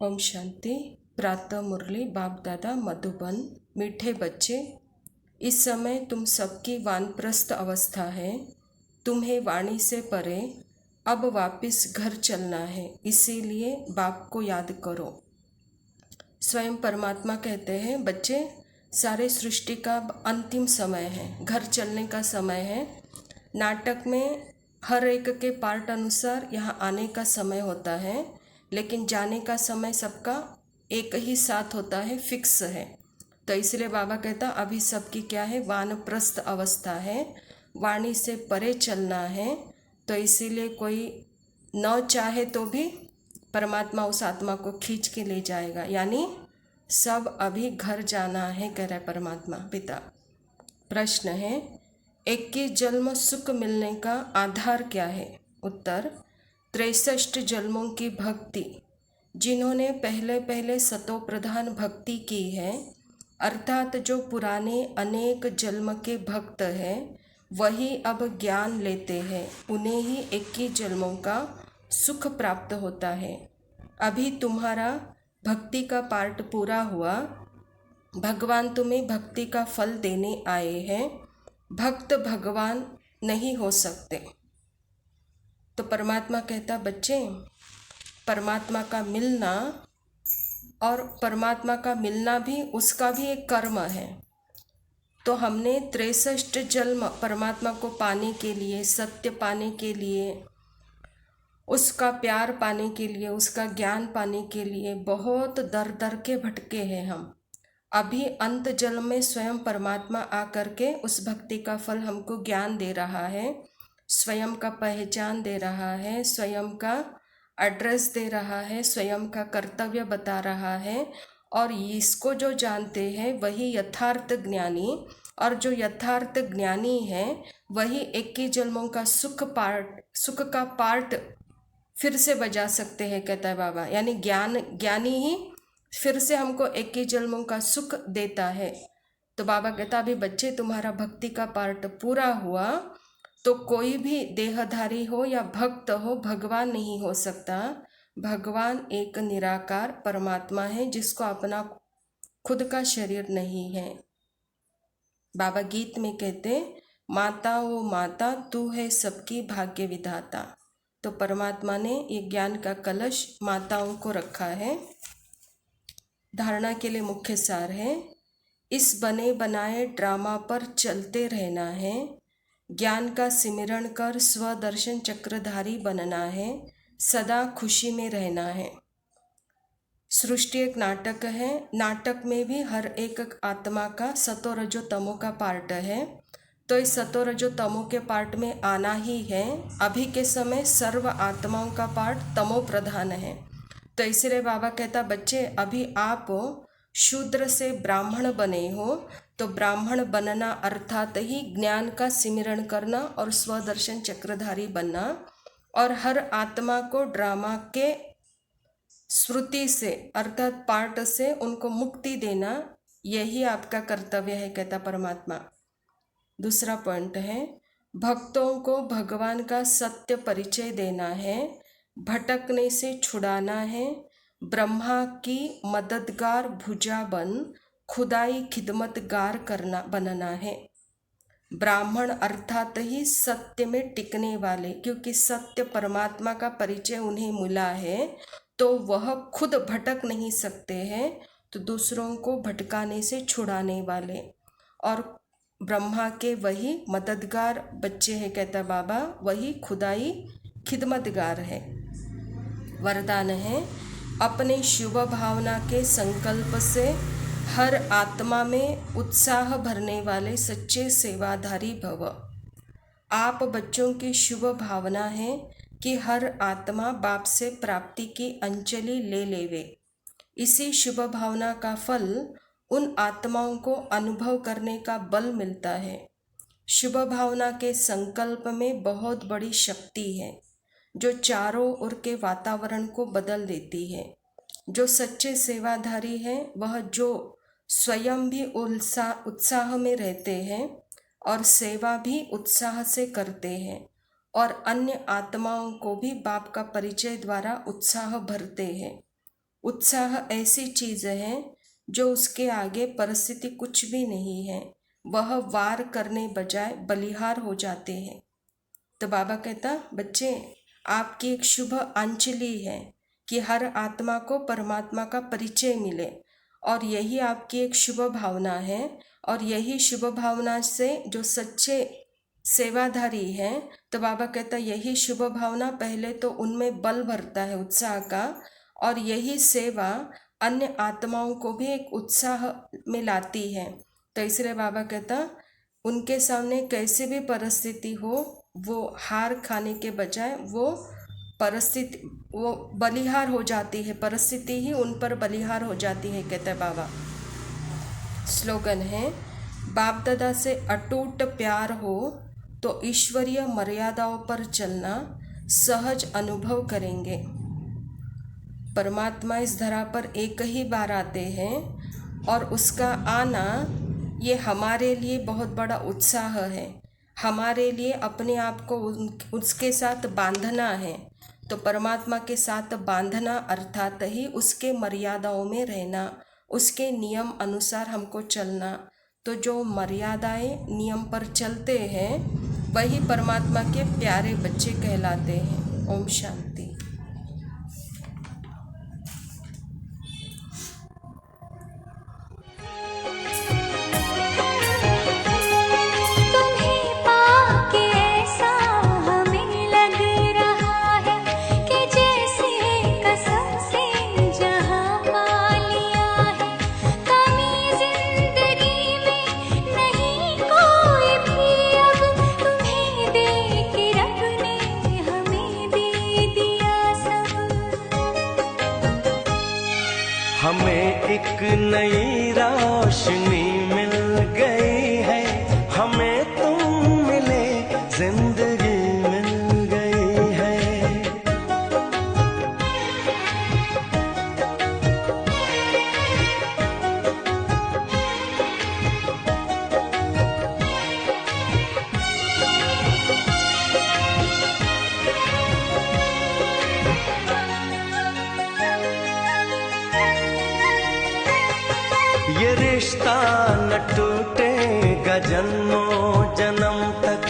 ओम शांति। प्रातः मुरली बाप दादा मधुबन। मीठे बच्चे, इस समय तुम सबकी वानप्रस्थ अवस्था है। तुम्हें वाणी से परे अब वापस घर चलना है, इसीलिए बाप को याद करो। स्वयं परमात्मा कहते हैं, बच्चे सारे सृष्टि का अंतिम समय है, घर चलने का समय है। नाटक में हर एक के पार्ट अनुसार यहाँ आने का समय होता है, लेकिन जाने का समय सबका एक ही साथ होता है, फिक्स है। तो इसलिए बाबा कहता अभी सबकी क्या है, वानप्रस्थ अवस्था है, वाणी से परे चलना है। तो इसीलिए कोई न चाहे तो भी परमात्मा उस आत्मा को खींच के ले जाएगा, यानी सब अभी घर जाना है, कह रहा है परमात्मा पिता। प्रश्न है, 21 जन्म सुख मिलने का आधार क्या है? उत्तर, 63 जन्मों की भक्ति। जिन्होंने पहले पहले सतो प्रधान भक्ति की है, अर्थात जो पुराने अनेक जन्म के भक्त हैं, वही अब ज्ञान लेते हैं, उन्हें ही 21 जन्मों का सुख प्राप्त होता है। अभी तुम्हारा भक्ति का पार्ट पूरा हुआ, भगवान तुम्हें भक्ति का फल देने आए हैं। भक्त भगवान नहीं हो सकते। तो परमात्मा कहता, बच्चे परमात्मा का मिलना और परमात्मा का मिलना भी उसका भी एक कर्म है। तो हमने 63 जन्म परमात्मा को पाने के लिए, सत्य पाने के लिए, उसका प्यार पाने के लिए, उसका ज्ञान पाने के लिए बहुत दर दर के भटके हैं हम। अभी अंत जन्म में स्वयं परमात्मा आकर के उस भक्ति का फल हमको ज्ञान दे रहा है, स्वयं का पहचान दे रहा है, स्वयं का एड्रेस दे रहा है, स्वयं का कर्तव्य बता रहा है। और इसको जो जानते हैं वही यथार्थ ज्ञानी, और जो यथार्थ ज्ञानी है वही 21 जन्मों का सुख का पार्ट फिर से बजा सकते हैं, कहता है बाबा। यानी ज्ञानी ही फिर से हमको 21 जन्मों का सुख देता है। तो बाबा कहता, अभी बच्चे तुम्हारा भक्ति का पार्ट पूरा हुआ, तो कोई भी देहधारी हो या भक्त हो, भगवान नहीं हो सकता। भगवान एक निराकार परमात्मा है, जिसको अपना खुद का शरीर नहीं है। बाबा गीत में कहते, माता ओ माता तू है सबकी भाग्य विधाता। तो परमात्मा ने ये ज्ञान का कलश माताओं को रखा है। धारणा के लिए मुख्य सार है, इस बने बनाए ड्रामा पर चलते रहना है, ज्ञान का सिमरण कर स्वदर्शन चक्रधारी बनना है, सदा खुशी में रहना है। सृष्टि एक नाटक है, नाटक में भी हर एक आत्मा का सतो रजो तमो का पार्ट है। तो इस सतो रजो तमो के पार्ट में आना ही है। अभी के समय सर्व आत्माओं का पार्ट तमो प्रधान है। तो इसलिए बाबा कहता, बच्चे अभी आप शूद्र से ब्राह्मण बने हो, तो ब्राह्मण बनना अर्थात ही ज्ञान का सिमरण करना और स्वदर्शन चक्रधारी बनना, और हर आत्मा को ड्रामा के स्मृति से अर्थात पार्ट से उनको मुक्ति देना, यही आपका कर्तव्य है, कहता परमात्मा। दूसरा पॉइंट है, भक्तों को भगवान का सत्य परिचय देना है, भटकने से छुड़ाना है, ब्रह्मा की मददगार भुजा बन खुदाई खिदमतगार बनना है। ब्राह्मण अर्थात ही सत्य में टिकने वाले, क्योंकि सत्य परमात्मा का परिचय उन्हें मिला है, तो वह खुद भटक नहीं सकते हैं, तो दूसरों को भटकाने से छुड़ाने वाले। और ब्रह्मा के वही मददगार बच्चे हैं, कहता बाबा, वही खुदाई खिदमतगार है। वरदान है, अपने शुभ भावना के संकल्प से हर आत्मा में उत्साह भरने वाले सच्चे सेवाधारी भव। आप बच्चों की शुभ भावना है कि हर आत्मा बाप से प्राप्ति की अंजलि ले लेवे। इसी शुभ भावना का फल उन आत्माओं को अनुभव करने का बल मिलता है। शुभ भावना के संकल्प में बहुत बड़ी शक्ति है, जो चारों ओर के वातावरण को बदल देती है। जो सच्चे सेवाधारी है, वह जो स्वयं भी उत्साह में रहते हैं और सेवा भी उत्साह से करते हैं, और अन्य आत्माओं को भी बाप का परिचय द्वारा उत्साह भरते हैं, उत्साह ऐसी चीज़ है जो उसके आगे परिस्थिति कुछ भी नहीं है। वह वार करने बजाय बलिहार हो जाते हैं। तो बाबा कहता, बच्चे आपकी एक शुभ अंजलि है कि हर आत्मा को परमात्मा का परिचय मिले, और यही आपकी एक शुभ भावना है। और यही शुभ भावना से जो सच्चे सेवाधारी हैं, तो बाबा कहता यही शुभ भावना पहले तो उनमें बल भरता है उत्साह का, और यही सेवा अन्य आत्माओं को भी एक उत्साह में लाती है। तो इसलिए बाबा कहता उनके सामने कैसे भी परिस्थिति हो, वो हार खाने के बजाय वो बलिहार हो जाती है, परिस्थिति ही उन पर बलिहार हो जाती है, कहते हैं बाबा। स्लोगन है, बाप दादा से अटूट प्यार हो तो ईश्वरीय मर्यादाओं पर चलना सहज अनुभव करेंगे। परमात्मा इस धरा पर एक ही बार आते हैं, और उसका आना ये हमारे लिए बहुत बड़ा उत्साह है। हमारे लिए अपने आप को उसके साथ बांधना है। तो परमात्मा के साथ बांधना अर्थात ही उसके मर्यादाओं में रहना, उसके नियम अनुसार हमको चलना। तो जो मर्यादाएं नियम पर चलते हैं वही परमात्मा के प्यारे बच्चे कहलाते हैं। ओम शांति। हमें एक नई रोशनी मिल गई है, हमें तुम मिले, जिंदगी मिल गई है। ये रिश्ता न टूटेगा जन्मों जन्म तक।